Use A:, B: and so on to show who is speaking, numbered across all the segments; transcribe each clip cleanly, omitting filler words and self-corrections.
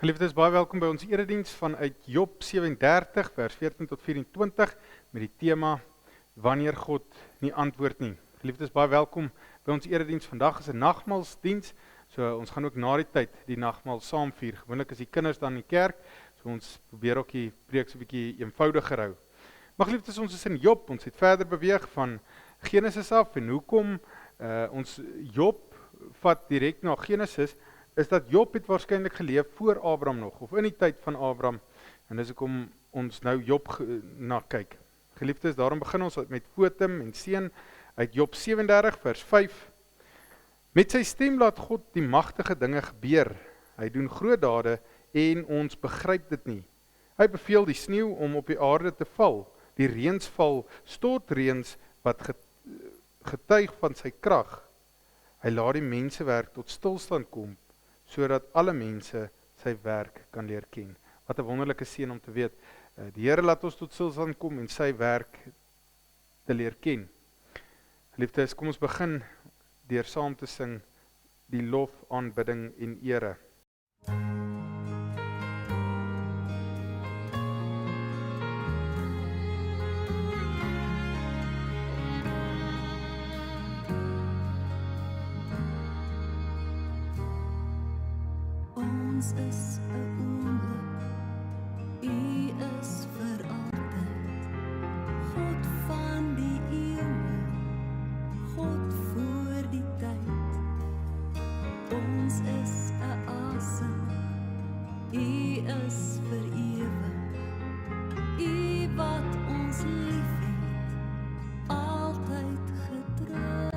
A: Geliefdes, baie welkom by ons erediens vanuit Job 37 vers 14 tot 24 met die tema Wanneer God nie antwoord nie. Geliefdes, baie welkom by ons erediens. Vandag is 'n nagmaalsdiens, so ons gaan ook na die tyd die nagmaal saam vier. Gewoonlik is die kinders dan in die kerk, so ons probeer ook die preek so 'n bietjie eenvoudiger hou. Maar geliefdes, ons is in Job, ons het verder beweeg van Genesis af en hoekom ons Job vat direk na Genesis, is dat Job het waarskynlik geleef voor Abraham nog, of in die tyd van Abraham, en dis hoekom ons nou Job na kyk. Geliefdes, daarom begin ons met fotum en seën uit Job 37 vers 5. Met sy stem laat God die magtige dinge gebeur. Hy doen groot dade en ons begryp dit nie. Hy beveel die sneeu om op die aarde te val, die reëns val, stortreëns wat getuig van sy krag. Hy laat die mensewerk tot stilstand kom, sodat alle mense sy werk kan leer ken. Wat 'n wonderlike seën om te weet. Die Here laat ons tot stilstand kom en sy werk te leer ken. Geliefdes, kom ons begin deur saam te sing die lof, aanbidding en ere.
B: Ons is 'n oomblik, U is vir altyd, God van die eeue, God voor die tyd. Ons is 'n asem, U is vir ewig, U wat ons liefhet, altyd getrou.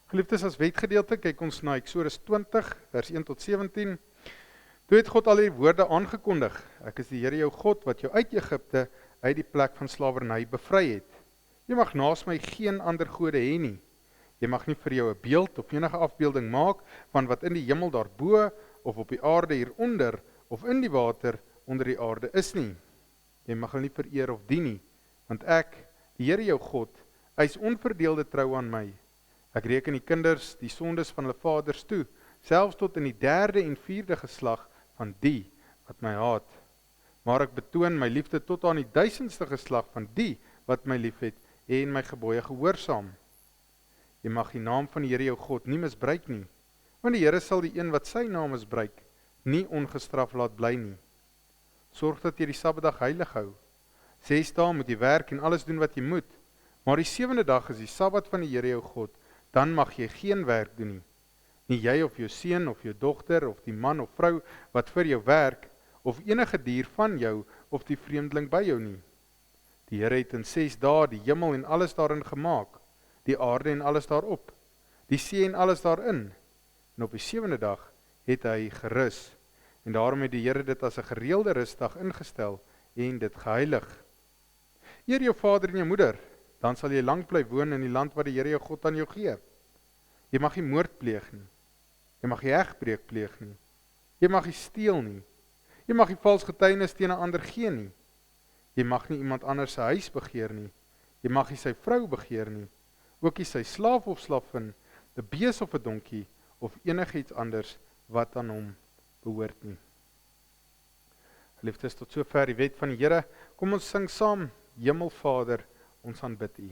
A: Geliefdes, as wetgedeelte kyk ons na Eksodus 20 vers 1 tot 17. Toe het God al die woorde aangekondig: Ek is die Here jou God wat jou uit Egipte, uit die plek van slawerny bevry het. Jy mag naas my geen ander gode hê nie. Jy mag nie vir jou 'n beeld of enige afbeelding maak van wat in die hemel daarbo of op die aarde hieronder of in die water onder die aarde is nie. Jy mag hulle nie vereer of dien nie, want ek, die Here jou God, eis onverdeelde trou aan my. Ek reken die kinders die sondes van hulle vaders toe, selfs tot in die 3de en 4de geslag van die wat my haat. Maar ek betoon my liefde tot aan die 1000ste geslag van die wat my liefhet en my gebooie gehoorsaam. Jy mag die naam van die Here jou God nie misbruik nie, want die Here sal die een wat sy naam misbruik, nie ongestraf laat bly nie. Sorg dat jy die Sabbatdag heilig hou. 6 dae moet jy werk en alles doen wat jy moet, maar die 7de dag is die Sabbat van die Here jou God, dan mag jy geen werk doen nie. Nie jy of jou seun of jou dogter of die man of vrou wat vir jou werk, of enige dier van jou of die vreemdeling by jou nie. Die Here het in 6 dae die hemel en alles daarin gemaak, die aarde en alles daarop, die see en alles daarin, en op die 7de dag het hy gerus, en daarom het die Here dit as 'n gereelde rusdag ingestel en dit geheilig. Eer jou vader en jou moeder, dan sal jy lank bly woon in die land wat die Here jou God aan jou gee. Jy mag nie moord pleeg nie, jy mag nie egbreek pleeg nie, jy mag nie steel nie, jy mag nie vals getuienis teen 'n ander gee nie, jy mag nie iemand anders se huis begeer nie, jy mag nie sy vrou begeer nie, ook nie sy slaaf of slavin, 'n bees of 'n donkie, of enigiets anders wat aan hom behoort nie. Geliefdes, tot sover die wet van die Here. Kom ons sing saam, Hemelvader, ons aanbid U.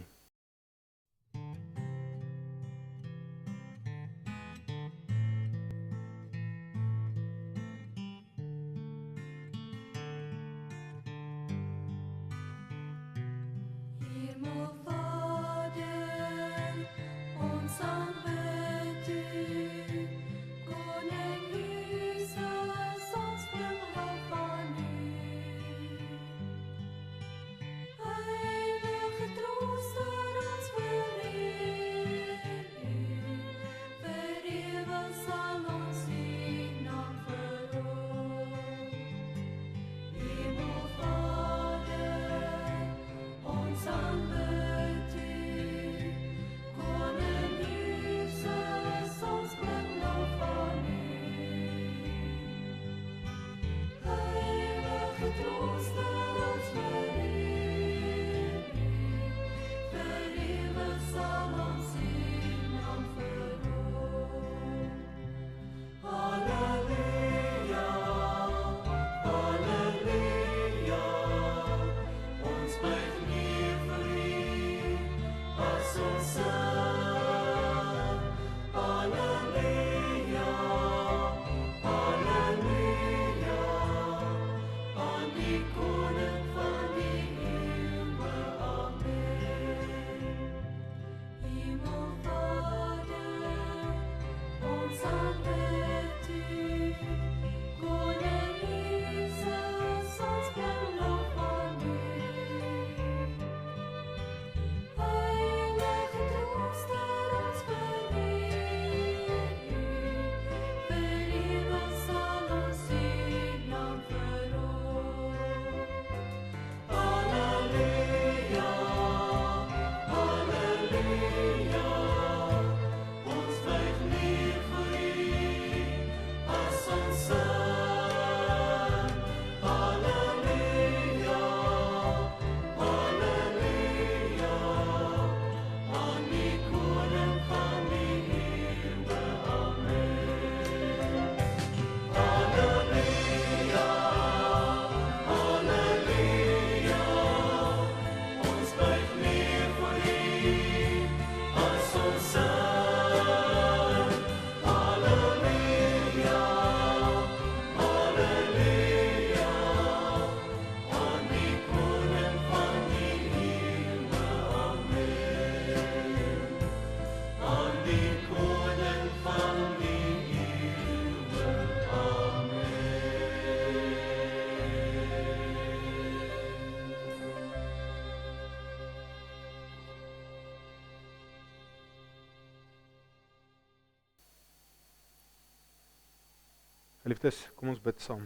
A: Geliefdes, kom ons bid saam.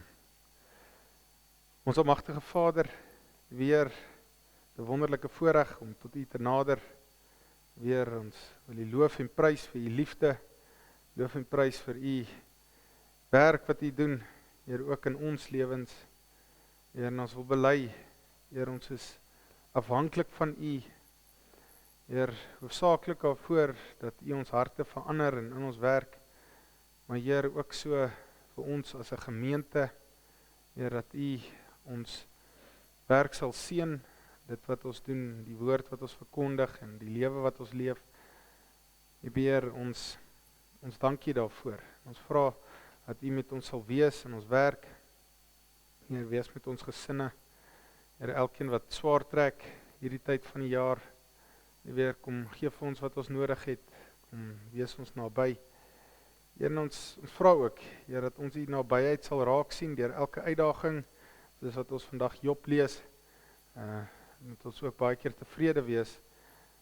A: Ons almagtige Vader, weer 'n wonderlike voorreg om tot U te nader. Weer ons wil U loof en prys vir U liefde, loof en prys vir U werk wat U doen, Heer, ook in ons lewens. Heer, en ons wil bely Heer, ons is afhanklik van U. Heer, hoofsaaklik daarvoor dat U ons harte verander en in ons werk, maar Heer, ook so vir ons as 'n gemeente, Heer, dat U ons werk sal seën, dit wat ons doen, die woord wat ons verkondig en die lewe wat ons leef. Heer, ons dankie daarvoor. Ons vra dat U met ons sal wees in ons werk. Heer, wees met ons gesinne. Heer, elkeen wat swaar trek hierdie tyd van die jaar, Heer, kom gee vir ons wat ons nodig het, kom wees ons naby. Heer, ons vra ook, Heer, dat ons die nabyheid sal raak sien deur elke uitdaging, soos wat ons vandag Job lees, moet ons ook baie keer tevrede wees,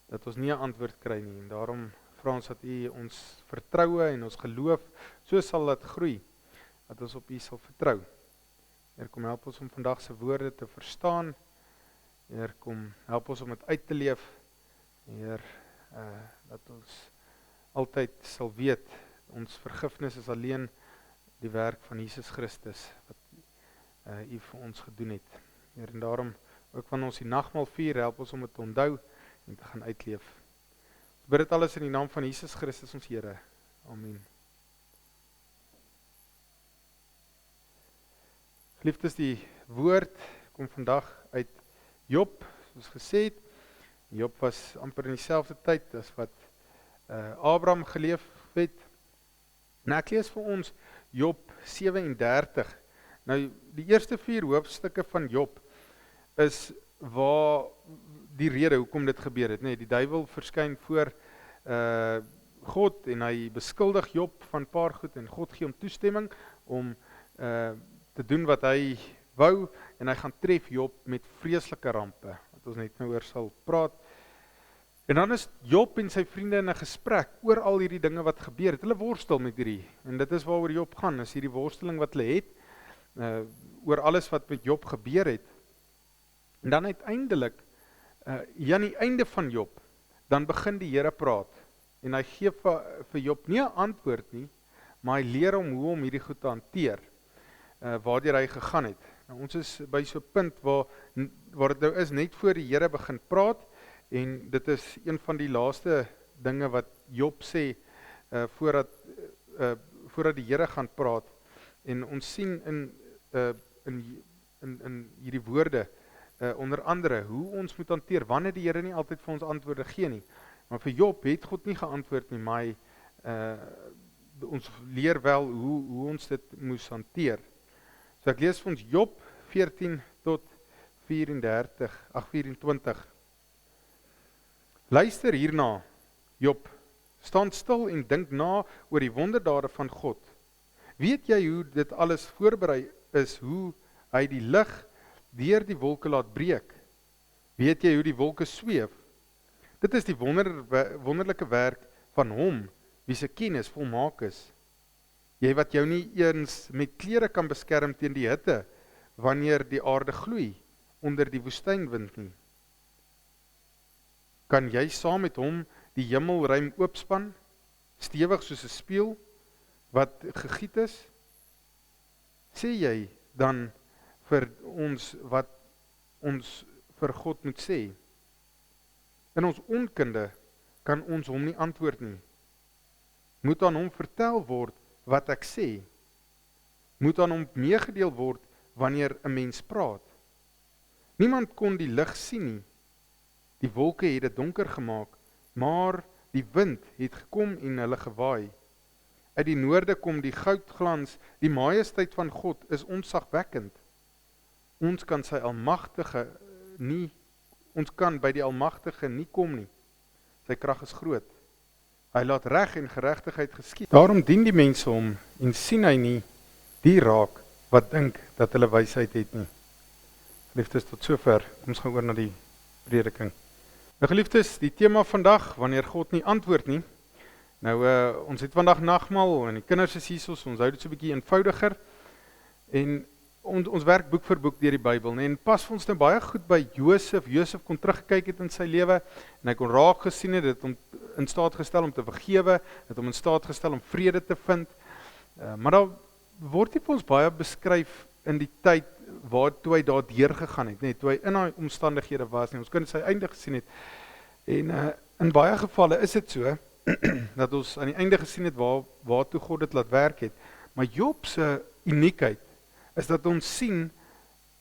A: dat ons nie 'n antwoord kry nie, en daarom vra ons dat U ons vertroue en ons geloof, so sal dit groei, dat ons op U sal vertrou. Heer, kom help ons om vandag se woorde te verstaan, Heer, kom help ons om dit uit te leef, Heer, dat ons altyd sal weet, ons vergifnis is alleen die werk van Jesus Christus, wat U vir ons gedoen het. Heer, en daarom, ook wanneer ons die nagmaal vier, help ons om dit te onthou en te gaan uitleef. Ons bid dit alles in die naam van Jesus Christus ons Here. Amen. Geliefdes, die woord kom vandag uit Job, soos gesê het. Job was amper in dieselfde tyd as wat Abraham geleef het. Nou ek lees vir ons Job 37. Nou die eerste 4 hoofstukke van Job is waar die rede hoekom dit gebeur het. Nee, die duiwel verskyn voor God en hy beskuldig Job van 'n paar goed en God gee hom toestemming om te doen wat hy wou en hy gaan tref Job met vreeslike rampe, wat ons net nou oor sal praat. En dan is Job en sy vriende in 'n gesprek oor al hierdie dinge wat gebeur het. Hulle worstel met hierdie, en dit is waaroor Job gaan, is hierdie worsteling wat hulle het, oor alles wat met Job gebeur het. En dan uiteindelik, aan die einde van Job, dan begin die Here praat, en hy gee vir Job nie 'n antwoord nie, maar hy leer hom hoe om hierdie goed te hanteer, waardeur hy gegaan het. Nou, ons is by so 'n punt waar dit nou is, net voor die Here begin praat, en dit is een van die laaste dinge wat Job sê, voordat die Here gaan praat, en ons sien in hierdie woorde, onder andere, hoe ons moet hanteer, wanneer die Here nie altyd vir ons antwoorde gee nie, maar vir Job het God nie geantwoord nie, maar ons leer wel hoe ons dit moes hanteer. So ek lees vir ons Job 14 tot 24. Luister hierna, Job, staan stil en dink na oor die wonderdade van God. Weet jy hoe dit alles voorberei is, hoe hy die lig deur die wolke laat breek? Weet jy hoe die wolke sweef? Dit is die wonderlike werk van hom, wie se kennis volmaak is. Jy wat jou nie eens met klere kan beskerm teen die hitte, wanneer die aarde gloei onder die woestynwind nie. Kan jy saam met hom die hemelruim oopspan, stewig soos 'n spieël wat gegiet is? Sê jy dan vir ons wat ons vir God moet sê? In ons onkunde kan ons hom nie antwoord nie. Moet aan hom vertel word wat ek sê? Moet aan hom meegedeel word wanneer 'n mens praat? Niemand kon die lig sien nie. Die wolke het dit donker gemaak, maar die wind het gekom en hulle gewaai. Uit die noorde kom die goudglans, die majesteit van God is onsagwekkend. Ons kan by die Almagtige nie kom nie. Sy krag is groot. Hy laat reg en geregtigheid geskied. Daarom dien die mense hom en sien hy nie die raak wat dink dat hulle wysheid het nie. Geliefdes, tot sover. Kom ons gaan oor na die prediking. Nou geliefdes, die tema vandag, wanneer God nie antwoord nie. Nou, ons het vandag nagmaal en die kinders is hier, ons hou dit so 'n bietjie eenvoudiger. En ons werk boek vir boek deur die Bybel, nee, en pas vir ons nou baie goed by Josef. Josef kon teruggekyk het in sy lewe en hy kon raak gesien het, dit hom in staat gestel om te vergewe, dit hom in staat gestel om vrede te vind. Maar daar word nie vir ons baie beskryf in die tyd waartoe hy daar deurgegaan het, toe hy in daai omstandighede was nie. Ons kan sy einde gesien het. En in baie gevalle is dit so dat ons aan die einde gesien het waartoe God dit laat werk het. Maar Job se uniekheid is dat ons sien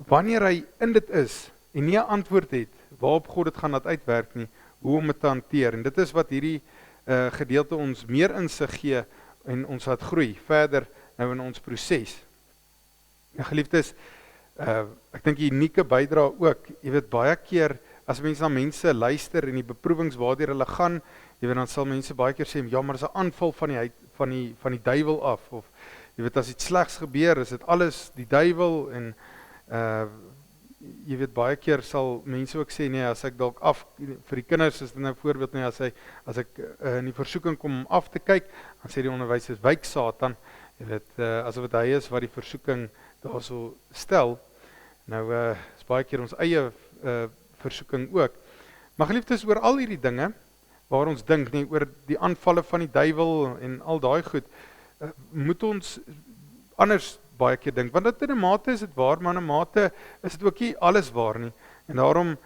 A: wanneer hy in dit is en nie 'n antwoord het waarop God dit gaan laat uitwerk nie, hoe om dit te hanteer. En dit is wat hierdie gedeelte ons meer insig gee en ons laat groei verder nou in ons proses. Ja, geliefdes, ek dink die unieke bydrae ook, jy weet baie keer as mense na mense luister en die beproewings waardeur hulle gaan, jy weet dan sal mense baie keer sê, ja, maar dis 'n aanval van die duiwel af, of jy weet as iets slegs gebeur, is dit alles die duiwel, en jy weet baie keer sal mense ook sê, nee, as ek dalk vir die kinders is dit nou 'n voorbeeld, nee, as ek in die versoeking kom om af te kyk, dan sê die onderwysers, wyk Satan, jy weet, asof dit hy is wat die versoeking daarso stel. Nou is baie keer ons eie versoeking ook. Maar geliefdes, oor al hierdie dinge waar ons dink, nie, oor die aanvalle van die duiwel en al daai goed, moet ons anders baie keer dink, want dit in 'n mate is dit waar, maar in 'n mate is dit ook nie alles waar nie. En daarom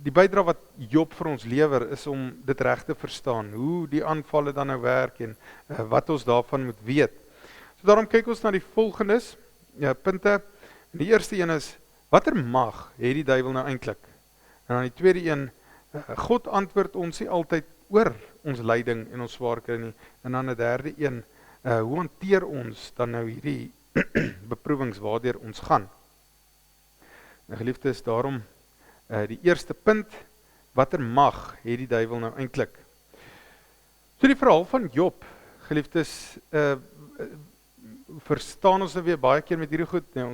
A: die bydrae wat Job vir ons lewer is om dit reg te verstaan, hoe die aanvalle dan nou werk en wat ons daarvan moet weet. So daarom kyk ons na die volgendes punte. En die eerste een is, watter mag het die duiwel nou eintlik? En dan die tweede een, God antwoord ons nie altyd oor ons lyding en ons swaar kry nie. En dan 'n derde een, hoe hanteer ons dan nou hierdie beproewings waardeur ons gaan? En geliefdes, daarom die eerste punt, watter mag het die duiwel nou eintlik? So die verhaal van Job, geliefdes, verstaan ons nou weer baie keer met hierdie goed, nee,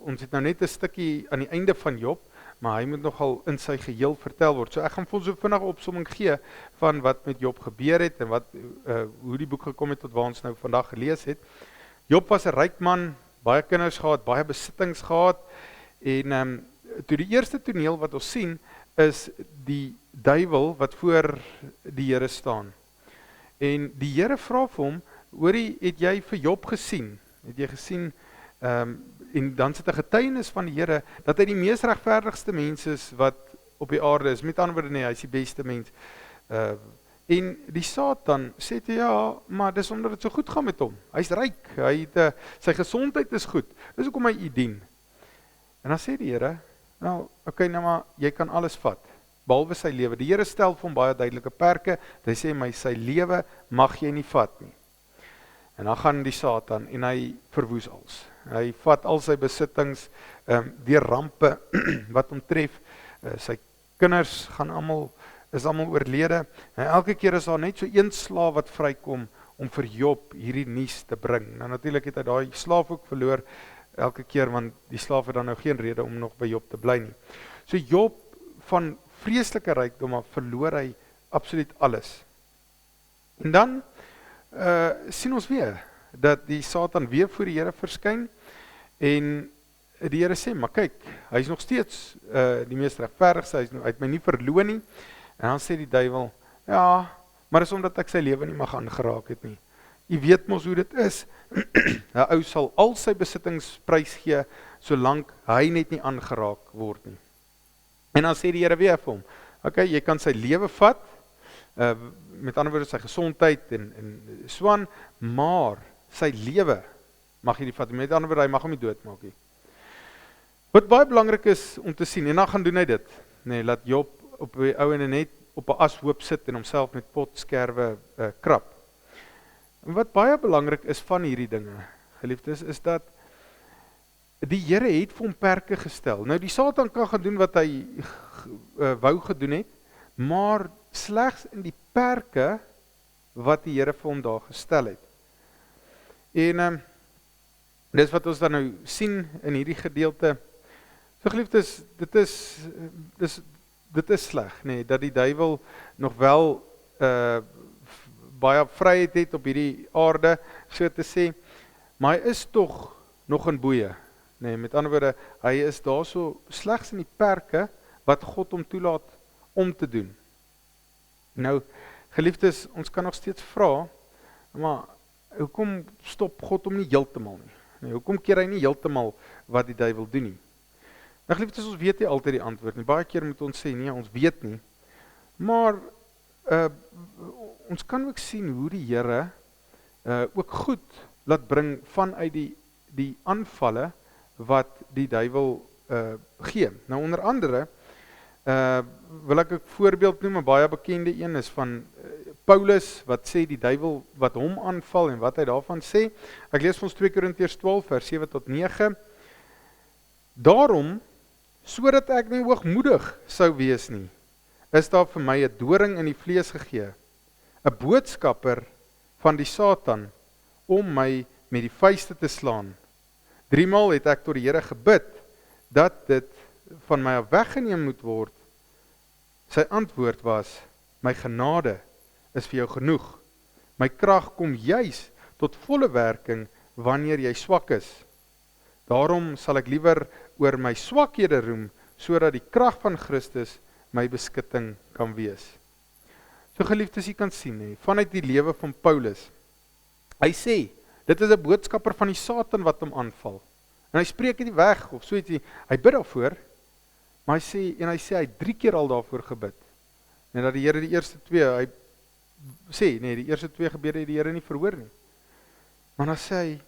A: ons het nou net 'n stukkie aan die einde van Job, maar hy moet nogal in sy geheel vertel word. So ek gaan vir ons so vinnig 'n opsomming gee van wat met Job gebeur het en hoe die boek gekom het tot waar ons nou vandag gelees het. Job was 'n ryk man, baie kinders gehad, baie besittings gehad, en toe die eerste toneel wat ons sien, is die duiwel wat voor die Here staan. En die Here vra vir hom, hoorie, het jy vir Job gesien? Het jy gesien, en dan sit 'n getuienis van die Here, dat hy die mees regverdigste mens is wat op die aarde is, met ander woorde nee, hy is die beste mens. En die Satan sê toe, ja, maar dis omdat dit so goed gaan met hom. Hy's ryk, sy gesondheid is goed, dis hoekom hy u dien. En dan sê die Here, nou, okay, nou maar, jy kan alles vat, behalwe sy lewe. Die Here stel vir hom baie duidelike perke, hy sê, my sy lewe mag jy nie vat nie. En dan gaan die Satan en hy verwoes alles. Hy vat al sy besittings, deur rampe wat hom tref, sy kinders is almal oorlede, en elke keer is daar net so een slaaf wat vrykom om vir Job hierdie nuus te bring. Nou natuurlik het hy daai slaaf ook verloor elke keer, want die slaaf het dan nou geen rede om nog by Job te bly nie. So Job van vreeslike rykdom verloor hy absoluut alles. En dan sien ons weer, dat die Satan weer voor die Here verskyn, en die Here sê, maar kyk, hy is nog steeds die mees regverdigste, hy het my nie verloon nie, en dan sê die duiwel, ja, maar dis omdat ek sy lewe nie mag aangeraak het nie. Jy weet mos hoe dit is, 'n ou sal al sy besittings prys gee, solank hy net nie aangeraak word nie. En dan sê die Here weer vir hom, okay, jy kan sy lewe vat, met ander woorde sy gesondheid en swaan, maar sy lewe mag jy nie vat, met ander woorde hy mag hom nie doodmaak nie. Wat baie belangrik is om te sien, en dan gaan doen hy dit, nee, laat Job op die ou en net op 'n ashoop sit en homself met potskerwe krap. En wat baie belangrik is van hierdie dinge, geliefdes, is dat die Here het vir hom perke gestel. Nou die Satan kan gaan doen wat hy wou gedoen het, maar slegs in die perke wat die Here vir hom daar gestel het. En dis wat ons dan nou sien in hierdie gedeelte. So geliefdes, dit is sleg, nee, dat die duiwel nog wel baie vryheid het op hierdie aarde, so te sê, maar hy is tog nog in boeye. Nee, met ander woorde, hy is daar so slegs in die perke wat God hom toelaat om te doen. Nou, geliefdes, ons kan nog steeds vra, maar hoekom stop God hom nie heeltemal nie? Nee, hoekom keer hy nie heeltemal wat die duiwel doen nie? Nou geliefdes, ons weet nie altyd die antwoord nie. Baie keer moet ons sê, nee, ons weet nie. Maar ons kan ook sien hoe die Here ook goed laat bring vanuit die aanvalle wat die duiwel gee. Nou onder andere wil ek 'n voorbeeld noem, 'n baie bekende een is van Paulus wat sê die duiwel wat hom aanval en wat hy daarvan sê. Ek lees vir ons 2 Korintiërs 12 vers 7 tot 9. Daarom, sodat ek nie hoogmoedig sou wees nie, is daar vir my 'n doring in die vlees gegee, 'n boodskapper van die Satan om my met die vuiste te slaan. 3 maal het ek tot die Here gebid dat dit van my af weggeneem moet word. Sy antwoord was: my genade is vir jou genoeg. My krag kom juis tot volle werking wanneer jy swak is. Daarom sal ek liewer oor my swakhede roem, sodat die krag van Christus my beskutting kan wees. So geliefdes, jy kan sien, vanuit die lewe van Paulus. Hy sê, dit is 'n boodskapper van die Satan wat hom aanval. En hy spreek dit weg, of so ietsie, hy bid daarvoor, maar hy sê hy 3 keer al daarvoor gebid. En dat die Here die eerste 2, hy sê, nee, die eerste 2 gebede het die Here nie verhoor nie. Maar dan sê hy,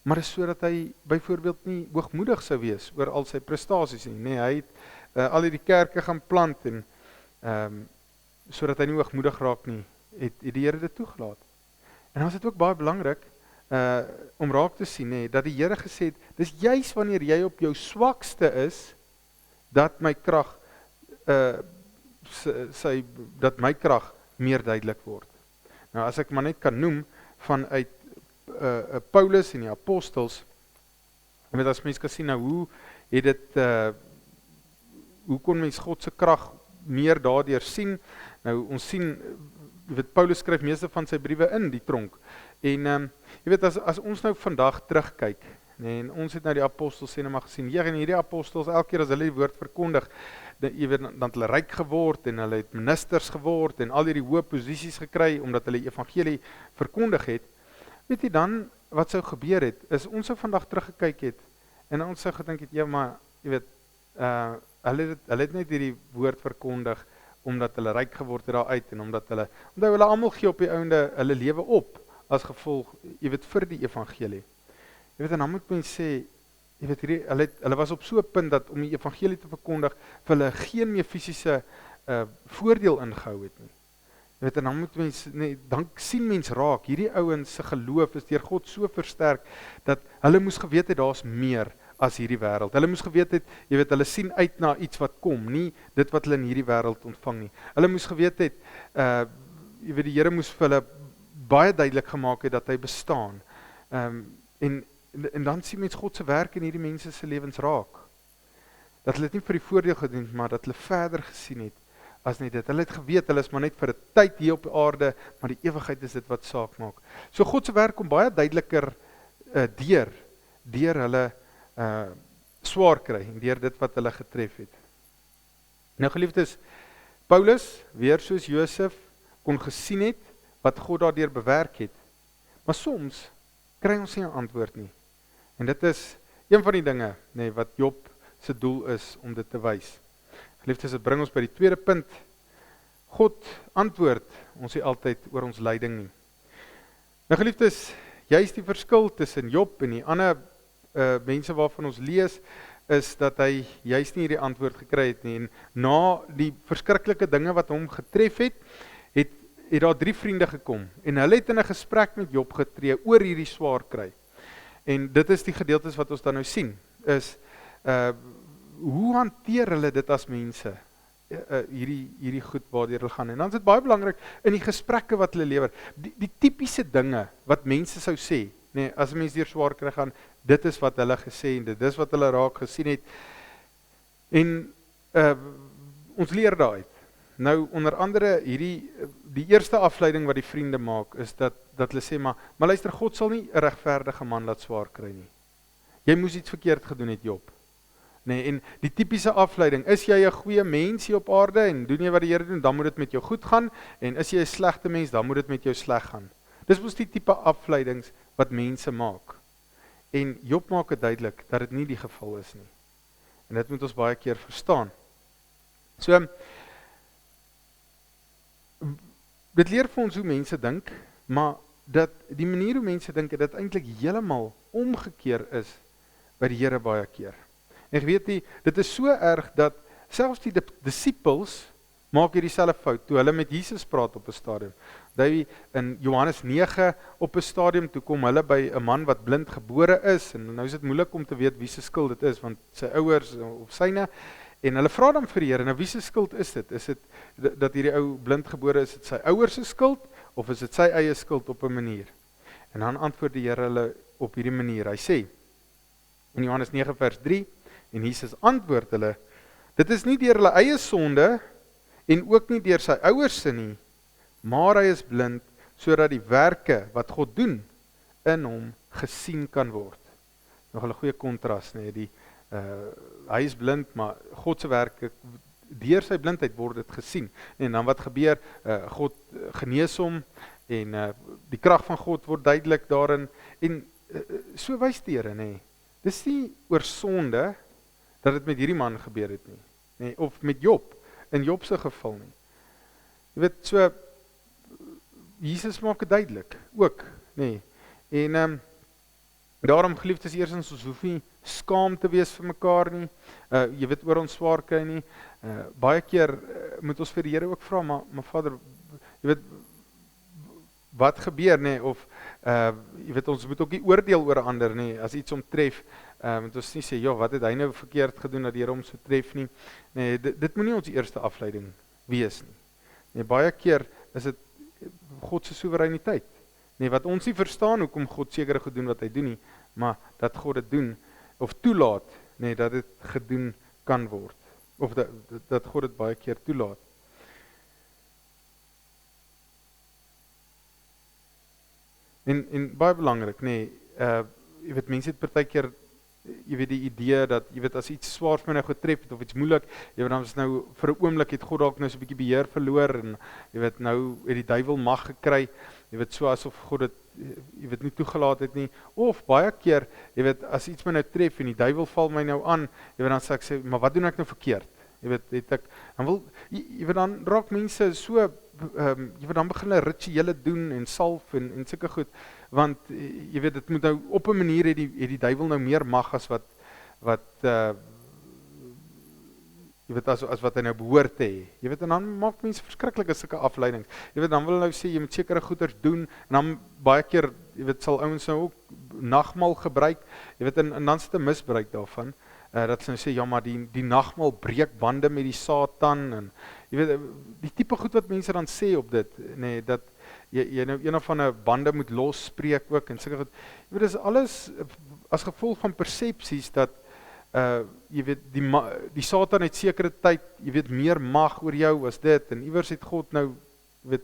A: maar dit is sodat hy byvoorbeeld nie hoogmoedig sou wees oor al sy prestasies nie. Nee, hy het al die kerke gaan plant en sodat hy nie hoogmoedig raak nie, het die Here dit toegelaat. En dan is dit ook baie belangrik om raak te sien, dat die Here gesê het, dis juis wanneer jy op jou swakste is, dat my krag dat my krag meer duidelik word. Nou as ek maar net kan noem vanuit Paulus en die apostels, en as mens kan sien nou hoe het dit hoe kon mens God se krag meer daardeur sien? Nou ons sien, Paulus skryf meeste van sy briewe in die tronk. En jy weet, as ons nou vandag terugkyk, en ons het nou die apostels sê maar gesien, en hierdie apostels, elke keer as hulle die woord verkondig, jy weet, dan het hulle ryk geword, en hulle het ministers geword, en al hierdie hoë posisies gekry, omdat hulle evangelie verkondig het. Weet jy dan, wat sou gebeur het, is ons sou vandag teruggekyk het, en ons sou gedink het, ja maar, jy weet, hulle het net hierdie woord verkondig, omdat hulle ryk geword het daaruit, en omdat hulle almal gee op die ouende hulle lewe op, as gevolg, jy weet, vir die evangelie. Jy weet, en dan moet mens sê, jy weet, hulle was op so 'n punt, dat om die evangelie te verkondig, vir hulle geen meer fisiese voordeel ingehou het nie. Jy weet, en dan moet mens, dan sien mens raak, hierdie ouens se geloof is deur God so versterk, dat hulle moes geweet het, daar's meer as hierdie wêreld. Hulle moes geweet het, jy weet, hulle sien uit na iets wat kom, nie dit wat hulle in hierdie wêreld ontvang nie. Hulle moes geweet het, jy weet, die Here moes vir hulle baie duidelik gemaak het, dat hy bestaan. En dan sien mens God se werk in hierdie mense se lewens raak. Dat hulle dit nie vir die voordeel gedoen het, maar dat hulle verder gesien het, as net dit. Hulle het geweet, hulle is maar net vir 'n tyd hier op aarde, maar die ewigheid is dit wat saak maak. So God se werk kom baie duideliker deur hulle swaar kry, en deur dit wat hulle getref het. Nou geliefdes, Paulus, weer soos Josef, kon gesien het, wat God daardeur bewerk het. Maar soms kry ons nie 'n antwoord nie. En dit is een van die dinge, wat Job se doel is om dit te wys. Geliefdes, dit bring ons by die tweede punt. God antwoord ons nie altyd oor ons lyding nie. Nou geliefdes, juist die verskil tussen Job en die ander mense waarvan ons lees, is dat hy juist nie hierdie antwoord gekry het nie. En na die verskriklike dinge wat hom getref het daar 3 vriende gekom, en hulle het in 'n gesprek met Job getree oor hierdie swaar kry. En dit is die gedeeltes wat ons dan nou sien, is hoe hanteer hulle dit as mense, hierdie goed waardeur hulle gaan. En dan is dit baie belangrik in die gesprekke wat hulle lewer, die tipiese dinge wat mense sou sê, as 'n mens deur swaar kry gaan, dit is wat hulle gesê en dit is wat hulle raak gesien het. En ons leer daaruit. Nou onder andere die eerste afleiding wat die vriende maak, is dat hulle sê, maar luister, God sal nie 'n regverdige man laat swaar kry nie. Jy moes iets verkeerd gedoen het, Job. En die tipiese afleiding, is jy 'n goeie mens hier op aarde, en doen jy wat die Here doen, dan moet dit met jou goed gaan, en is jy 'n slegte mens, dan moet dit met jou sleg gaan. Dis mos die tipe afleidings wat mense maak. En Job maak dit duidelik dat dit nie die geval is nie. En dit moet ons baie keer verstaan. So, dit leer vir ons hoe mense dink, maar dat die manier hoe mense dink, dat eintlik heeltemal omgekeer is by die Here baie keer. En ek weet nie, dit is so erg dat selfs die disippels maak hierdie selfe fout toe hulle met Jesus praat op 'n stadium. Daai in Johannes 9 op 'n stadium toe kom hulle by 'n man wat blind gebore is en nou is dit moeilik om te weet wie se skuld dit is want sy ouers of syne en hulle vra dan vir die Here, nou wie se skuld is dit? Is dit dat hierdie ou blind gebore is dit sy ouers se skuld of is dit sy eie skuld op 'n manier? En dan antwoord die Here hulle op hierdie manier. Hy sê in Johannes 9 vers 3 en Jesus antwoord hulle, dit is nie deur hulle eie sonde en ook nie deur sy ouers se nie, maar hy is blind sodat die werke wat God doen in hom gesien kan word. Nog 'n goeie kontras, nee, hy is blind, maar God se werke deur sy blindheid word dit gesien. En dan wat gebeur? God genees hom en die krag van God word duidelik daarin en so wys die Here, nê. Dis nie oor sonde dat dit met hierdie man gebeur het nie, nê, of met Job. In Job se geval nie. Jy weet, so, Jesus maak dit duidelik, ook, nee. En daarom geliefdes, eerstens, ons hoef nie skaam te wees vir mekaar nie, jy weet, oor ons swaar kry nie, baie keer moet ons vir die Here ook vra, maar Vader, jy weet, wat gebeur, nee, of, jy weet, ons moet ook nie oordeel oor ander, nee, as iets omtref, moet ons nie sê, ja, wat het hy nou verkeerd gedoen, dat die Here hom so tref nie, nee, dit moet nie ons eerste afleiding wees nie, nee, baie keer is dit God se soewereiniteit, nee, wat ons nie verstaan, hoekom God sekere gedoen wat hy doen nie, maar dat God dit doen, of toelaat, nee, dat dit gedoen kan word, of dat God dit baie keer toelaat. En baie belangrik, nee, jy weet, mense het partykeer, jy weet die idee dat, jy weet, as iets swaar vir my nou getref het, of iets moeilik, jy weet, dan is nou, vir 'n oomblik het God dalk nou so 'n bietjie beheer verloor, en jy weet, nou het die duiwel mag gekry, jy weet, so asof God dit, jy weet, nie toegelaat het nie, of baie keer, jy weet, as iets my nou tref, en die duiwel val my nou aan, jy weet, dan sê, maar wat doen ek nou verkeerd? Jy weet, jy weet, dan raak mense so, jy weet, dan begin hulle rituele doen, en salf, en sulke goed, want, jy weet, dit moet nou, op 'n manier het die duiwel nou meer mag as jy weet, as wat hy nou behoort te hê. Jy weet, en dan maak mense verskriklike sulke afleidings. Jy weet, dan wil hulle nou sê, jy moet sekere goeders doen, en dan baie keer, jy weet, sal ouens nou ook nagmaal gebruik, jy weet, en dan is dit 'n misbruik daarvan, dat sy sê, ja, maar die nagmaal breek bande met die Satan, en jy weet, die tipe goed wat mense dan sê op dit, nee, dat jy nou een of ander bande moet losspreek ook, en sulke goed, jy weet, dis alles as gevolg van persepsies, dat, jy weet, die Satan het sekere tyd, jy weet, meer mag oor jou as dit, en iewers het God nou, jy weet,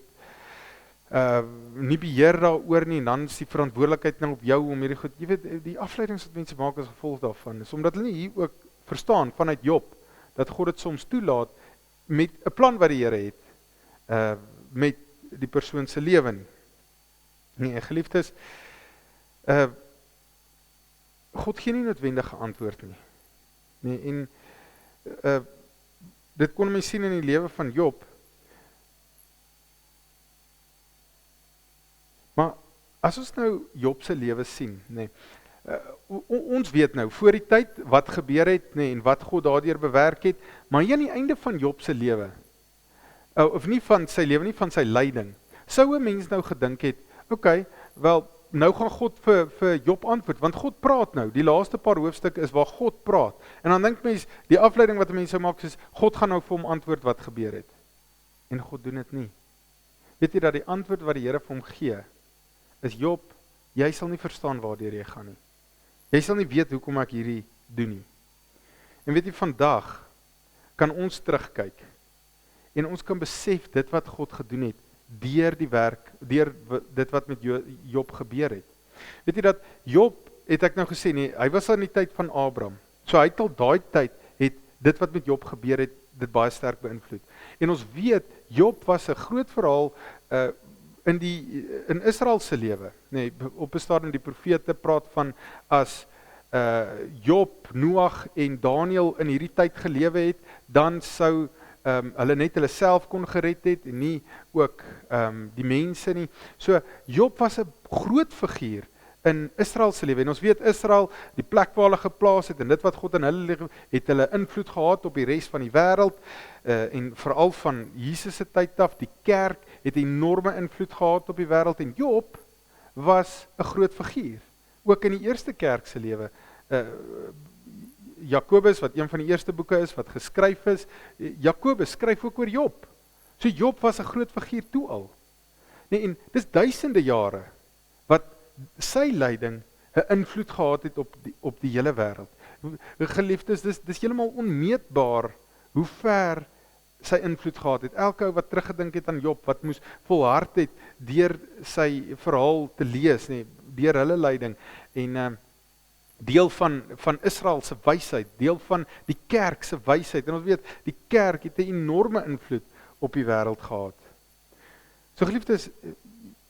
A: nie beheer daaroor nie, en dan is die verantwoordelikheid nou op jou om hierdie goed, jy weet, die afleidings wat mense maak as gevolg daarvan, is omdat hulle nie hier ook verstaan vanuit Job, dat God dit soms toelaat, met 'n plan wat die Here het, met die persoon se lewe nie. Nee, geliefdes, God gee nie noodwendige antwoord nie. Nee, en dit kon mens sien in die lewe van Job. Maar as ons nou Job se lewe sien, nee, ons weet nou voor die tyd wat gebeur het, nee, en wat God daardeur bewerk het, maar hier aan die einde van Job se lewe, of nie van sy lewe, nie van sy lyding, sou 'n mens nou gedink het, okay, wel, nou gaan God vir Job antwoord, want God praat nou, die laaste paar hoofstukke is waar God praat, en dan dink mens, die afleiding wat mense maak, is, God gaan nou vir hom antwoord wat gebeur het, en God doen dit nie. Weet jy dat die antwoord wat die Here vir hom gee, is Job, jy sal nie verstaan waardeur jy gaan nie. Jy sal nie weet hoekom ek hierdie doen nie. En weet jy, vandag kan ons terugkyk, en ons kan besef dit wat God gedoen het, deur die werk, deur dit wat met Job gebeur het. Weet jy dat Job, het ek nou gesê nie, hy was in die tyd van Abraham, so hy het al daai tyd, het dit wat met Job gebeur het, dit baie sterk beïnvloed. En ons weet, Job was 'n groot verhaal, in Israel se lewe, nee, op 'n stadium die profete praat van as Job, Noag en Daniël in hierdie tyd gelewe het, dan sou hulle net hulle self kon gered het en nie ook die mense nie. So Job was 'n groot figuur in Israel se lewe. En ons weet Israel, die plek waar hulle geplaas het en dit wat God in hulle lewe het hulle invloed gehad op die res van die wêreld en veral van Jesus se tyd af, die kerk het enorme invloed gehad op die wêreld en Job was 'n groot figuur, ook in die eerste kerk se lewe. Jakobus wat een van die eerste boeke is wat geskryf is, Jakobus skryf ook oor Job. So Job was 'n groot figuur toe al. Nee, en dis duisende jare wat sy lyding 'n invloed gehad het op die hele wêreld. Geliefdes, dis heeltemal onmeetbaar hoe ver sy invloed gehad het. Elke ou wat teruggedink het aan Job, wat moes volhard het deur sy verhaal te lees, nee, deur hulle lyding en deel van Israel se wysheid, deel van die kerk se wysheid. En ons weet, die kerk het 'n enorme invloed op die wêreld gehad. So geliefdes,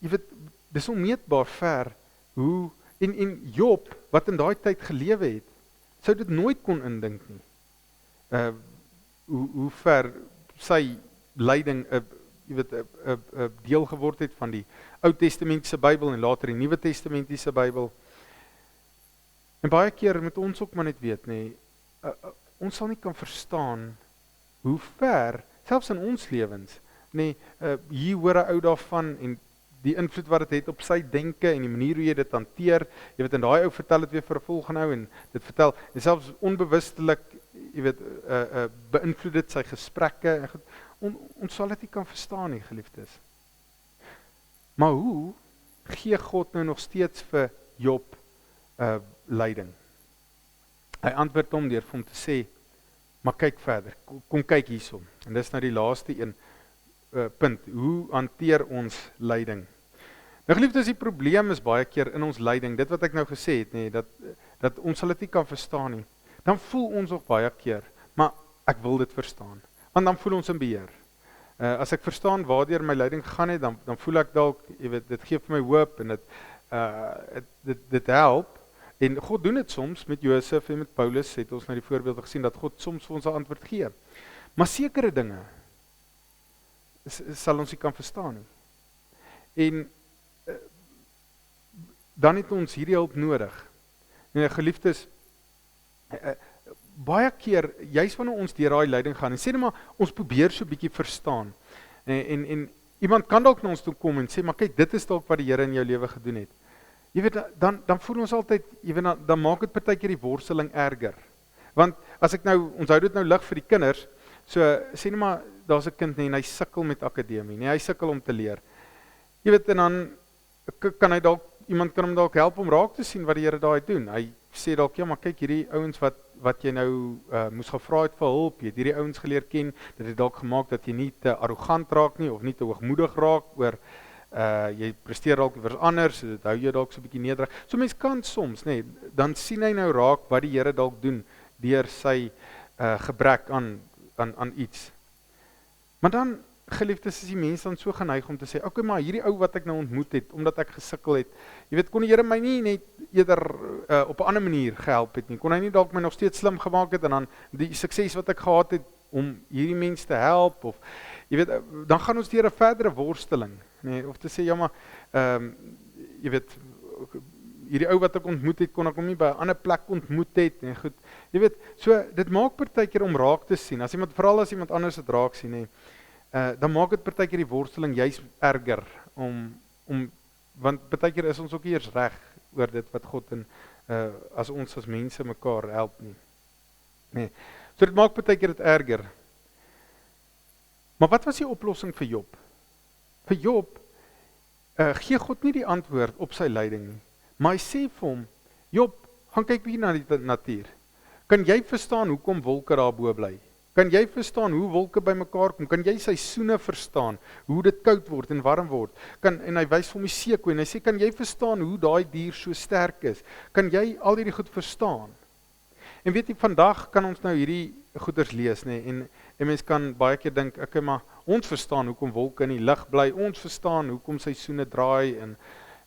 A: jy weet, dis onmeetbaar ver hoe en Job wat in daai tyd gelewe het, sou dit nooit kon indink nie. Hoe ver sy lyding 'n deel geword het van die Ou Testamentiese Bybel en later die Nuwe Testamentiese Bybel. En baie keer moet ons ook maar net weet, nee, ons sal nie kan verstaan hoe ver, selfs in ons lewens, nee, hier hoor 'n ou daarvan en die invloed wat dit het op sy denke en die manier hoe jy dit hanteer. Jy weet, en daai ou vertel dit weer vir 'n volgende ou en dit vertel, en selfs onbewustelik, jy weet, beïnvloed dit sy gesprekke. Ons sal dit nie kan verstaan nie, geliefdes. Maar hoe gee God nou nog steeds vir Job lyding? Hy antwoord hom deur vir hom te sê, maar kyk verder, kom kyk hiersom. En dis nou die laaste een punt, hoe hanteer ons lyding? Nou geliefdes, die probleem is baie keer in ons lyding, dit wat ek nou gesê het, nee, dat ons sal dit nie kan verstaan nie. Dan voel ons ook baie keer, maar ek wil dit verstaan, want dan voel ons in beheer. As ek verstaan waardeur my lyding gaan het, dan voel ek dalk, jy weet, dit gee vir my hoop en dit help. En God doen dit soms met Josef en met Paulus, het ons nou die voorbeelde gesien dat God soms vir ons 'n antwoord gee. Maar sekere dinge sal ons nie kan verstaan nie. En dan het ons hierdie hulp nodig. En geliefdes, baie keer, juis wanneer ons deur daai lyding gaan, en sê net maar, ons probeer so 'n bietjie verstaan, en iemand kan dalk na ons toe kom en sê, maar kyk, dit is dalk wat die Here in jou lewe gedoen het. Jy weet, dan voel ons altyd, jy weet, dan maak dit partykeer die worsteling erger. Want as ek nou, ons hou dit nou lig vir die kinders, so sê net maar, daar's 'n kind nie, en hy sukkel met akademie, nee, hy sukkel om te leer. Jy weet, en dan kan hy dalk, iemand kan hom dalk help om raak te sien wat die Here daai doen. Hy sê dalk, ja, maar kyk, hierdie ouens wat jy nou moes gevra het vir hulp, jy het hierdie ouens geleer ken, dit het dalk gemaak dat jy nie te arrogant raak nie, of nie te hoogmoedig raak oor jy presteer dalk iewers anders, dit hou jou dalk so 'n bietjie nederig. So mens kan soms, nee, dan sien hy nou raak wat die Here dalk doen deur sy gebrek aan iets. Maar dan, geliefdes, is die mense dan so geneig om te sê, okay, maar hierdie ou wat ek nou ontmoet het, omdat ek gesukkel het, jy weet, kon die Here my nie net eerder op 'n ander manier gehelp het nie, kon hy nie dalk my nog steeds slim gemaak het, en dan die sukses wat ek gehad het, om hierdie mense te help, of, jy weet, dan gaan ons deur 'n verdere worsteling, nee, of te sê, ja maar, jy weet, hierdie ou wat ek ontmoet het, kon ek hom nie by 'n ander plek ontmoet het, nee, goed, jy weet, so, dit maak partykeer om raak te sien, veral as iemand anders dit raak sien, nee, dan maak dit partykeer die worsteling juis erger, want partykeer is ons ook nie eers reg oor dit wat God as ons as mense mekaar help nie. Nee. So dit maak partykeer dit erger. Maar wat was die oplossing vir Job? Vir Job gee God nie die antwoord op sy lyding nie, maar hy sê vir hom, Job, gaan kyk bietjie na die natuur. Kan jy verstaan hoekom wolke daar bo bly? Kan jy verstaan hoe wolke bymekaar kom? Kan jy seisoene verstaan, hoe dit koud word en warm word? En hy wys vir hom die seekoei en hy sê, kan jy verstaan hoe daai dier so sterk is? Kan jy al hierdie goed verstaan? En weet jy, vandag kan ons nou hierdie goeders lees, nee, en mens kan baie keer dink, okay, maar Ons verstaan hoekom wolke in die lug bly, ons verstaan hoekom seisoene draai en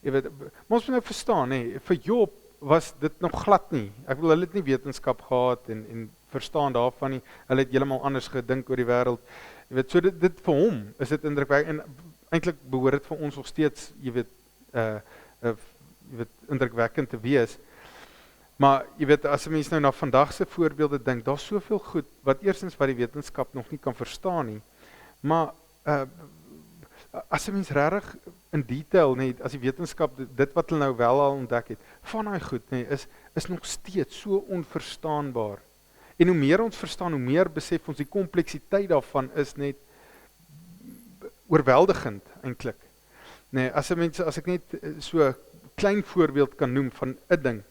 A: jy weet, maar ons moet nou verstaan, vir Job was dit nog glad nie. Ek wil hulle het nie wetenskap gehad en verstaan daarvan nie. Hulle het heeltemal anders gedink oor die wêreld. Jy weet, so dit vir hom is dit indrukwekkend en eintlik behoort dit vir ons nog steeds, jy weet, indrukwekkend te wees. Maar jy weet, as 'n mens nou na vandag se voorbeelde dink, daar's soveel goed wat eerstens wat die wetenskap nog nie kan verstaan nie. Maar as 'n mens regtig in detail, as die wetenskap dit wat hulle nou wel al ontdek het, van daai goed, is nog steeds so onverstaanbaar. En hoe meer ons verstaan, hoe meer besef ons die kompleksiteit daarvan is net oorweldigend eintlik. As ek net so 'n klein voorbeeld kan noem van 'n ding,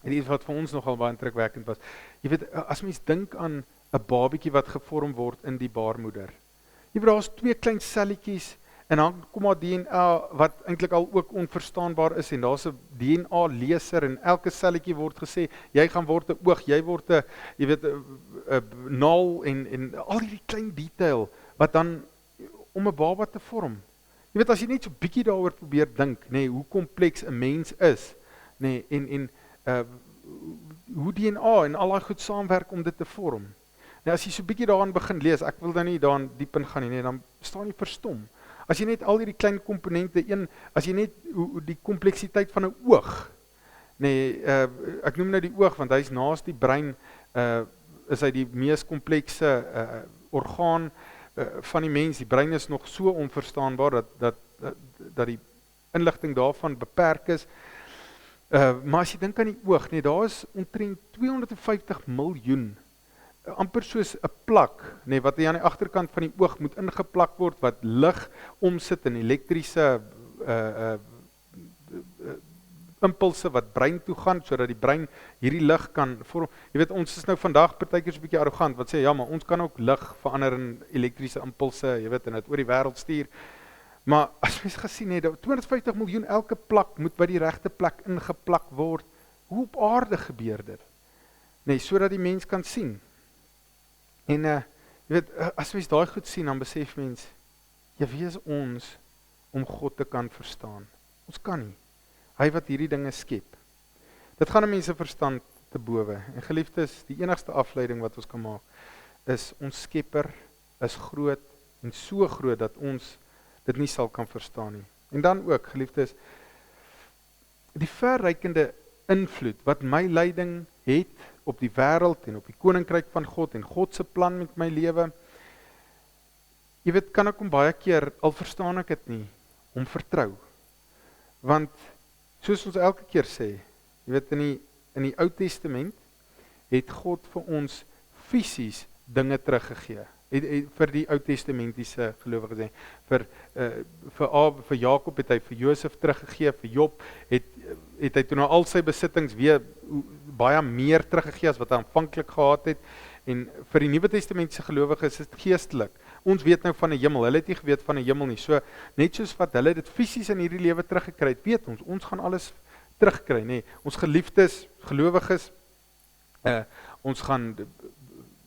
A: en iets wat vir ons nogal baie indrukwekkend was. Jy weet, as mens dink aan 'n babatjie wat gevorm word in die baarmoeder. Jy weet, daar's 2 klein selletjies en dan kom daar DNA wat eintlik al ook onverstaanbaar is en daar's 'n DNA leser en elke selletjie word gesê, jy gaan word 'n oog, jy word 'n, jy weet, 'n naal en al hierdie klein detail wat dan om 'n baba te vorm. Jy weet, as jy net so bietjie daaroor probeer dink, hoe kompleks 'n mens is, en hoe DNA en al daai goed saamwerk om dit te vorm. As jy so bietjie daaraan begin lees, ek wil dan nie daaraan diep in gaan nie, dan staan jy verstom. As jy net al hierdie klein komponente as jy net die kompleksiteit van 'n oog, ek noem nou die oog want hy's naas die brein, is hy die mees komplekse orgaan van die mens. Die brein is nog so onverstaanbaar dat die inligting daarvan beperk is. Maar as jy dink aan die oog, daar is omtrent 250 miljoen, amper soos 'n plak, wat aan die agterkant van die oog moet ingeplak word, wat lig omsit in elektriese impulse wat brein toe gaan, sodat die brein hierdie lig kan vorm. Jy weet, ons is nou vandag partykeer so 'n bietjie arrogant, wat sê, ja, maar ons kan ook lig verander in elektriese impulse, jy weet, en dit oor die wêreld stuur. Maar as mens gesien het, 250 miljoen elke plak moet by die regte plek ingeplak word. Hoe op aarde gebeur dit? Sodat die mens kan sien. En jy weet, as mens daai goed sien, dan besef mens, wie is ons om God te kan verstaan? Ons kan nie. Hy wat hierdie dinge skep. Dit gaan 'n mens se verstand te bowe. En geliefdes, die enigste afleiding wat ons kan maak, is ons Skepper is groot en so groot dat ons dit nie sal kan verstaan nie. En dan ook, geliefdes, die verrykende invloed wat my lyding het op die wêreld en op die koninkryk van God en God se plan met my lewe. Jy weet, kan ek hom baie keer, al verstaan ek dit nie, om vertrou. Want soos ons elke keer sê, jy weet, in die Ou Testament het God vir ons fisies dinge teruggegee. Vir die Ou Testamentiese gelowiges, vir Jakob het hy vir Josef teruggegee, vir Job het hy toe nou al sy besittings weer baie meer teruggegee as wat hy aanvanklik gehad het. En vir die Nuwe Testamentiese gelowiges is dit geestelik. Ons weet nou van 'n hemel, hulle het nie geweet van 'n hemel nie. So net soos wat hulle dit fisies in hierdie lewe teruggekry het, weet ons gaan alles terugkry, Ons geliefdes, gelowiges, ons gaan,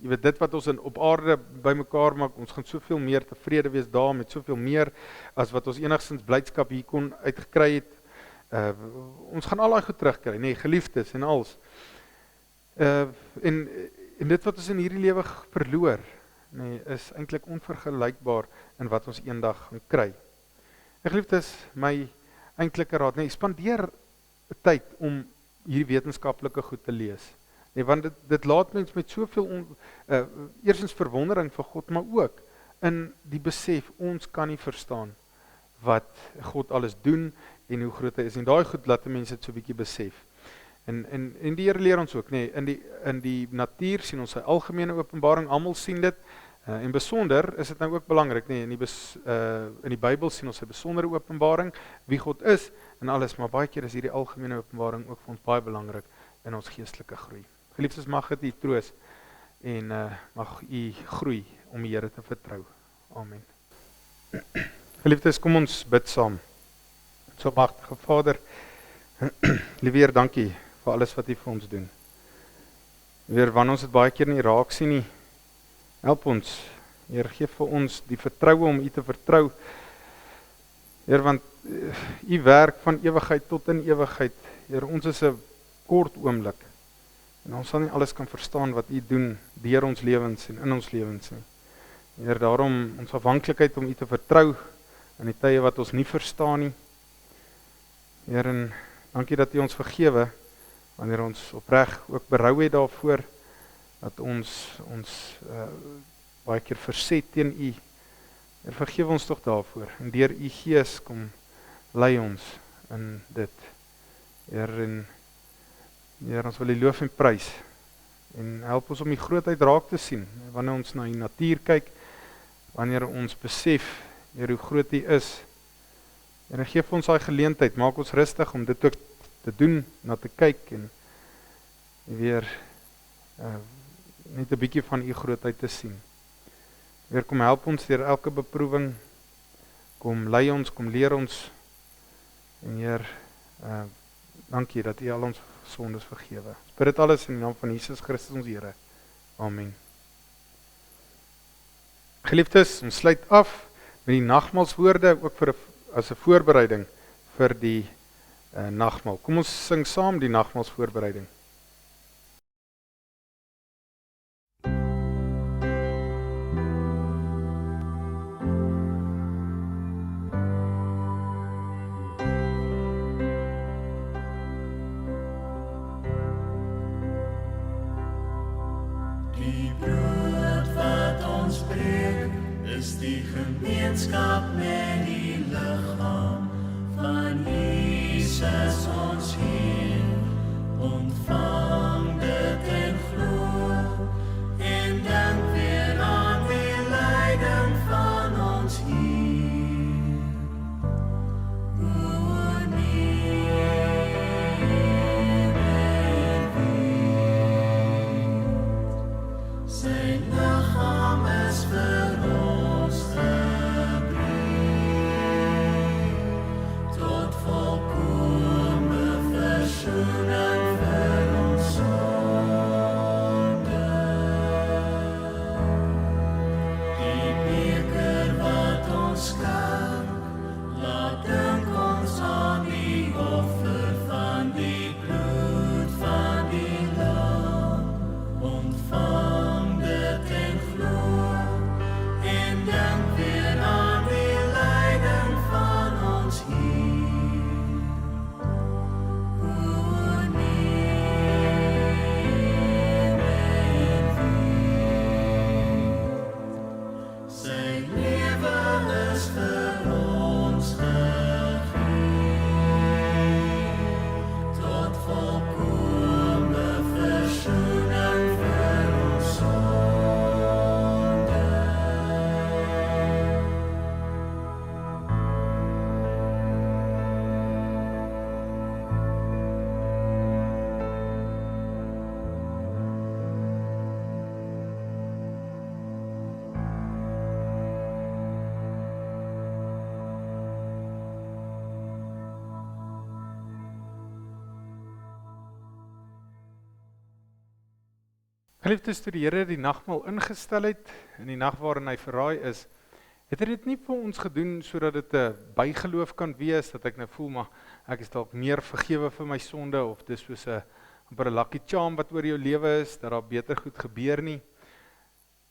A: jy weet, dit wat ons op aarde bymekaar maak, ons gaan soveel meer tevrede wees daar, met soveel meer as wat ons enigstens blydskap hier kon uitgekry het. Ons gaan al daai goed terugkry, geliefdes en als. En dit wat ons in hierdie lewe verloor, is eintlik onvergelykbaar in wat ons eendag gaan kry. En geliefdes, my eintlike raad, spandeer tyd om hierdie wetenskaplike goed te lees. Want dit laat mens met soveel eerstens verwondering vir God, maar ook in die besef, ons kan nie verstaan wat God alles doen en hoe groot hy is. En daai goed laat mense dit so 'n bietjie besef. En die Here leer ons ook, in die natuur sien ons sy algemene openbaring, almal sien dit. En besonder is dit nou ook belangrik, in die Bybel sien ons sy besondere openbaring, wie God is en alles, maar baie keer is hierdie algemene openbaring ook vir ons baie belangrik in ons geestelike groei. Geliefdes, mag dit u troos en mag u groei om die Here te vertrou. Amen. Geliefdes, kom ons bid saam. So magtige Vader, liewe Heer, dankie vir alles wat u vir ons doen. Weer wanneer ons dit baie keer nie raak sien nie, help ons, Heer, gee vir ons die vertroue om U te vertrou. Heer, want U werk van ewigheid tot in ewigheid. Heer, ons is 'n kort oomblik. En ons sal nie alles kan verstaan wat U doen deur ons lewens en in ons lewens nie. Heer, daarom ons afhanklikheid om U te vertrou in die tye wat ons nie verstaan nie. Heer, en dankie dat U ons vergewe wanneer ons opreg ook berou het daarvoor dat ons baie keer verset teen U. Heer, vergewe ons tog daarvoor en deur U Gees kom lei ons in dit. Heer, ons wil U loof en prys en help ons om die grootheid raak te sien wanneer ons na die natuur kyk, wanneer ons besef Heer, hoe groot U is. En gee vir ons daai geleentheid, maak ons rustig om dit ook te doen, na te kyk en weer net 'n bietjie van U grootheid te sien. Heer, kom help ons deur elke beproewing, kom lei ons, kom leer ons en Heer, dankie dat U al ons sondes vergewe. Ons bid dit alles in die naam van Jesus Christus ons Here. Amen. Geliefdes, ons sluit af met die nagmaalswoorde ook as 'n voorbereiding vir die nagmaal. Kom ons sing saam die nagmaalsvoorbereiding.
C: Die brood wat ons breek, is die gemeenskap met die liggaam van Jesus ons Heer. Ontvang dit en glo, en dink weer aan die lyding van ons Heer. O neem en weet, sy liggaam is vir ons gebreek, tot volkome versoening vir ons sonde. Die beker wat ons skank, laat dink ons aan die offer van die bloed van die lam. Ontvang dit en glo, en dink weer aan die lyding van ons Heer. O neem en weet, sy lewe is vir ons gegee, tot volkome versoening vir ons sonde.
A: Geliefdes, toe die Here die nagmaal ingestel het, in die nag waarin hy verraai is, het hy dit nie vir ons gedoen sodat dit 'n bygeloof kan wees, dat ek nou voel, maar ek is dalk meer vergewe vir my sonde, of dis soos 'n amper 'n lucky charm wat oor jou lewe is, dat daar beter goed gebeur nie.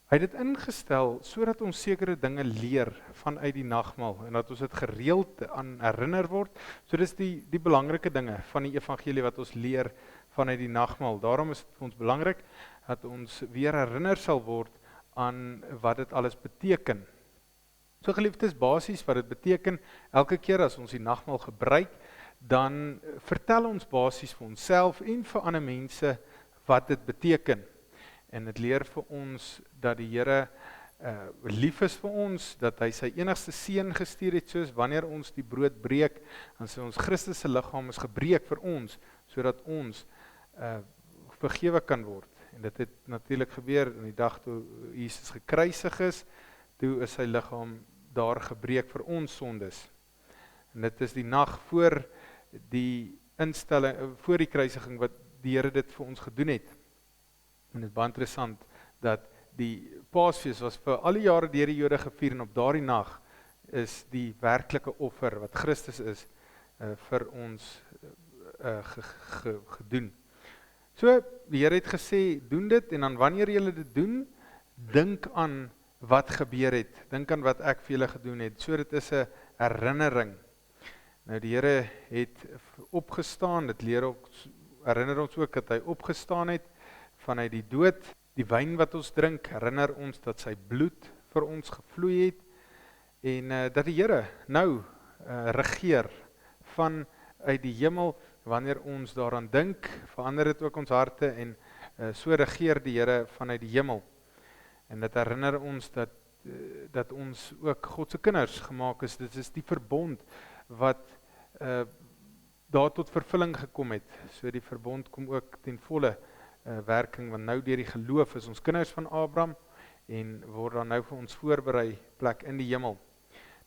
A: Hy het dit ingestel sodat ons sekere dinge leer vanuit die nagmaal en dat ons dit gereeld aan herinner word. So dis die belangrike dinge van die evangelie wat ons leer vanuit die nagmaal. Daarom is dit vir ons belangrik dat ons weer herinner sal word aan wat dit alles beteken. So geliefdes, basies wat dit beteken, elke keer as ons die nagmaal gebruik, dan vertel ons basies vir onsself en vir ander mense wat dit beteken. En dit leer vir ons dat die Here lief is vir ons, dat hy sy enigste seun gestuur het, soos wanneer ons die brood breek, dan sê ons Christus se liggaam is gebreek vir ons, sodat ons vergewe kan word. En dit het natuurlik gebeur in die dag toe Jesus gekruisig is, toe is sy liggaam daar gebreek vir ons sondes. En dit is die nag voor die instelling, voor die kruisiging wat die Here dit vir ons gedoen het. En dit is baie interessant dat die Paasfees was vir al die jare deur die Jode gevier en op daardie nag is die werklike offer wat Christus is vir ons gedoen. So, die Here het gesê, doen dit en dan wanneer julle dit doen, dink aan wat gebeur het. Dink aan wat ek vir julle gedoen het. So dit is 'n herinnering. Nou die Here het opgestaan, dit herinner ons ook dat hy opgestaan het vanuit die dood. Die wyn wat ons drink herinner ons dat sy bloed vir ons gevloei het en dat die Here nou regeer vanuit die hemel. Wanneer ons daaraan dink, verander dit ook ons harte en so regeer die Here vanuit die hemel. En dit herinner ons dat ons ook God se kinders gemaak is. Dit is die verbond wat daar tot vervulling gekom het. So die verbond kom ook ten volle werking, want nou deur die geloof is ons kinders van Abraham en word dan nou vir ons voorberei plek in die hemel.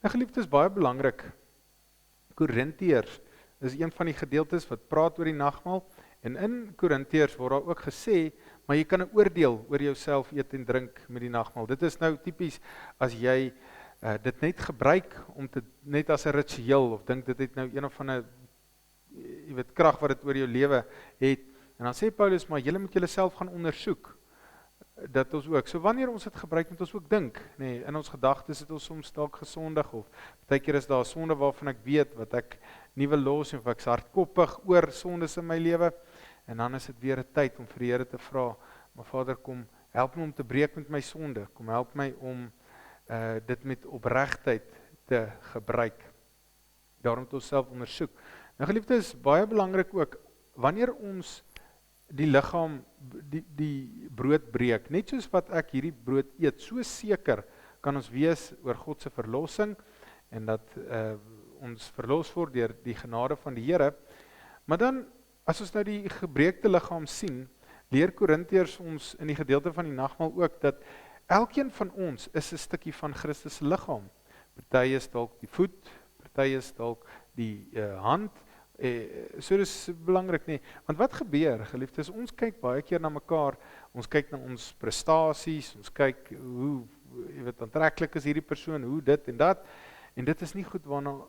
A: Nou geliefdes, baie belangrik. Korintiërs is een van die gedeeltes wat praat oor die nagmaal en in Korintiërs word daar ook gesê, maar jy kan 'n oordeel oor jouself eet en drink met die nagmaal. Dit is nou tipies as jy dit net gebruik om net as 'n ritueel of dink dit het nou een of ander krag wat dit oor jou lewe het. En dan sê Paulus, maar julle moet julleself gaan ondersoek. Dat ons ook, so wanneer ons dit gebruik, moet ons ook dink, nee, in ons gedagtes het ons soms dalk gesondig, of baie keer is daar 'n sonde waarvan ek weet, wat ek nie wil los, of ek's hardkoppig oor sondes in my lewe, en dan is dit weer 'n tyd om vir die Here te vra, maar Vader, kom help my om te breek met my sonde, kom help my om dit met opregtheid te gebruik. Daarom moet ons self ondersoek. Nou geliefdes, baie belangrik ook, wanneer ons die liggaam, die brood breek, net soos wat ek hierdie brood eet, so seker kan ons wees oor God se verlossing, en dat ons verlos word deur die genade van die Here. Maar dan, as ons nou die gebreekte liggaam sien, leer Korintiërs ons in die gedeelte van die nagmaal ook, dat elkeen van ons is 'n stukkie van Christus se liggaam. Party is dalk die voet, party is dalk die hand. So dis belangrik nie, want wat gebeur, geliefdes, ons kyk baie keer na mekaar, ons kyk na ons prestasies, ons kyk hoe, aantreklik is hierdie persoon, hoe dit en dat, en dit is nie goed waarna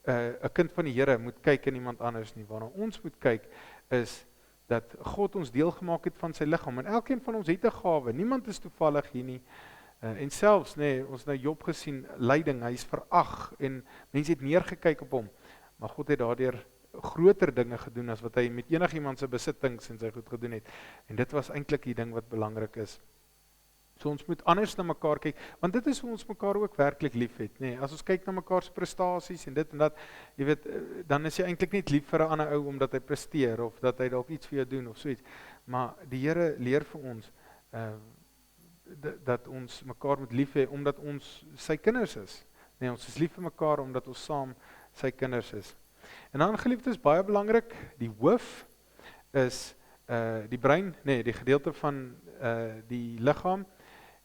A: 'n kind van die Here moet kyk in iemand anders nie. Waarna ons moet kyk is dat God ons deel gemaak het van sy liggaam, en elkeen van ons het 'n gawe, niemand is toevallig hier nie, en selfs, ons nou Job gesien, lyding, hy is verag, en mense het neergekyk op hom, maar God het daardeur groter dinge gedoen as wat hy met enigiemand se besittings en sy goed gedoen het. En dit was eintlik die ding wat belangrik is. So ons moet anders na mekaar kyk, want dit is hoe ons mekaar ook werklik lief het, As ons kyk na mekaar se prestasies en dit en dat, dan is jy eintlik net lief vir 'n ander ou omdat hy presteer of dat hy dalk iets vir jou doen of so iets. Maar die Here leer vir ons dat ons mekaar moet lief hê omdat ons sy kinders is. Ons is lief vir mekaar omdat ons saam sy kinders is. En dan geliefdes, baie belangrik, die hoof is die brein, die gedeelte van die liggaam,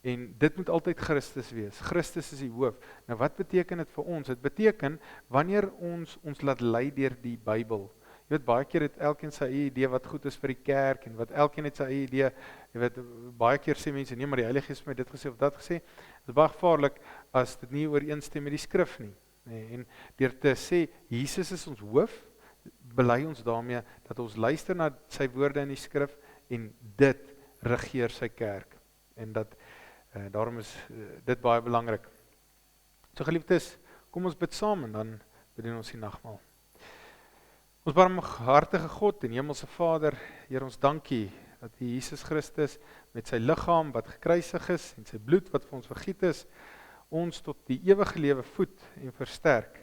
A: en dit moet altyd Christus wees. Christus is die hoof. Nou wat beteken dit vir ons? Dit beteken, wanneer ons laat lei deur die Bybel. Jy weet, baie keer het elkeen sy eie idee wat goed is vir die kerk, en wat elkeen het sy eie idee, baie keer sê mense, nee, maar die Heilige Gees het my dit gesê of dat gesê. Dit is baie gevaarlik as dit nie ooreenstem met die skrif nie. En deur te sê, Jesus is ons hoof, bely ons daarmee, dat ons luister na sy woorde in die skrif, en dit regeer sy kerk. En daarom is dit baie belangrik. So geliefdes, kom ons bid saam, en dan bedien ons die nagmaal. Ons barmhartige God en hemelse Vader, Here, ons dankie, dat Jesus Christus met sy liggaam wat gekruisig is, en sy bloed wat vir ons vergiet is, ons tot die ewige lewe voed en versterk.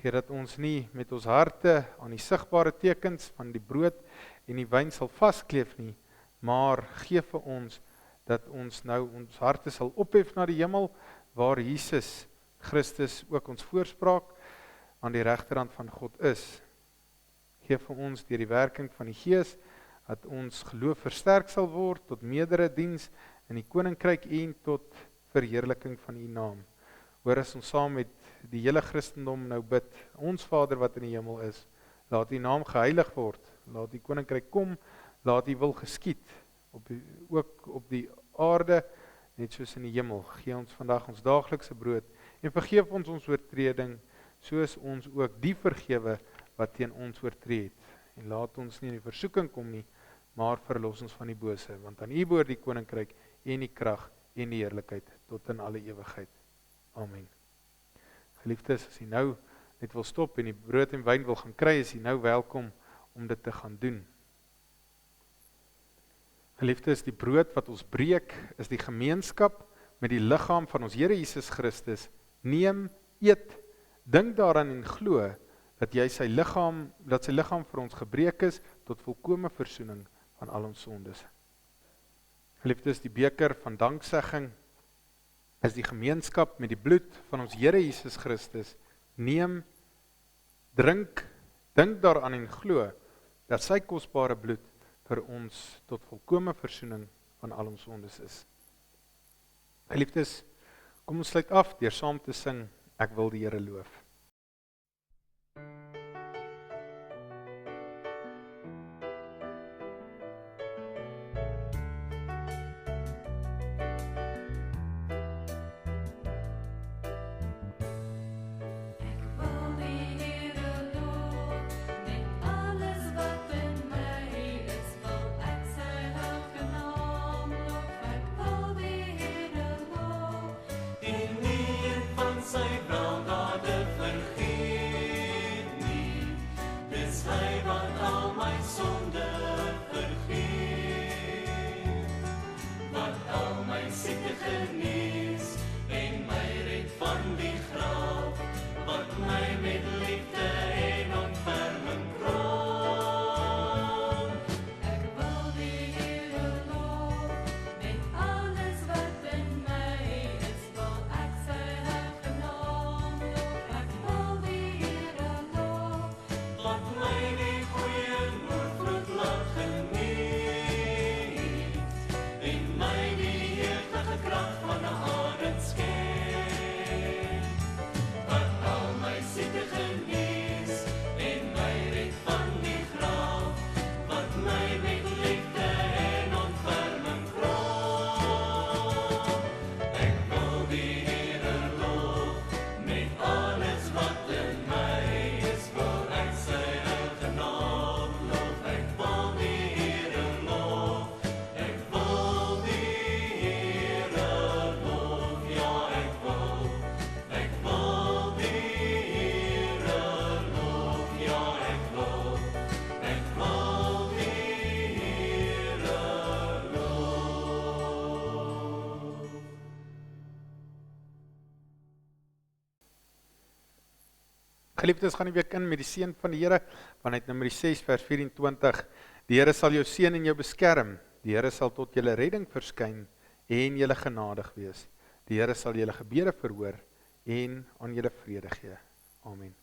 A: Here, dat ons nie met ons harte aan die sigbare tekens van die brood en die wyn sal vaskleef nie, maar gee vir ons dat ons nou ons harte sal ophef na die hemel, waar Jesus Christus ook ons voorspraak aan die regterhand van God is. Gee vir ons deur die werking van die Gees, dat ons geloof versterk sal word tot meerdere diens in die koninkryk en tot verheerliking van U naam. Hoor, as ons saam met die hele Christendom nou bid, ons Vader wat in die hemel is, laat U naam geheilig word, laat U koninkryk kom, laat U wil geskied, ook op die aarde, net soos in die hemel. Gee ons vandag ons daaglikse brood en vergeef ons oortreding, soos ons ook die vergewe wat teen ons oortree het. En laat ons nie in die versoeking kom nie, maar verlos ons van die bose, want aan U behoort die koninkryk en die krag en die heerlikheid tot in alle ewigheid. Amen. Geliefdes, as jy nou net wil stop en die brood en wyn wil gaan kry, is jy nou welkom om dit te gaan doen. Geliefdes, die brood wat ons breek, is die gemeenskap met die liggaam van ons Here Jesus Christus. Neem, eet, dink daaraan en glo dat sy liggaam vir ons gebreek is tot volkome versoening van al ons sondes. Geliefdes, die beker van danksegging is die gemeenskap met die bloed van ons Here Jesus Christus. Neem, drink, dink daaraan en glo dat sy kosbare bloed vir ons tot volkome versoening van al ons sondes is. Geliefdes, kom ons sluit af deur saam te sing, ek wil die Here loof. Geliefdes, gaan die week in met die seën van die Here, vanuit Numeri 6 vers 24. Die Here sal jou seën en jou beskerm. Die Here sal tot julle redding verskyn en julle genadig wees. Die Here sal julle gebede verhoor en aan julle vrede gee. Amen.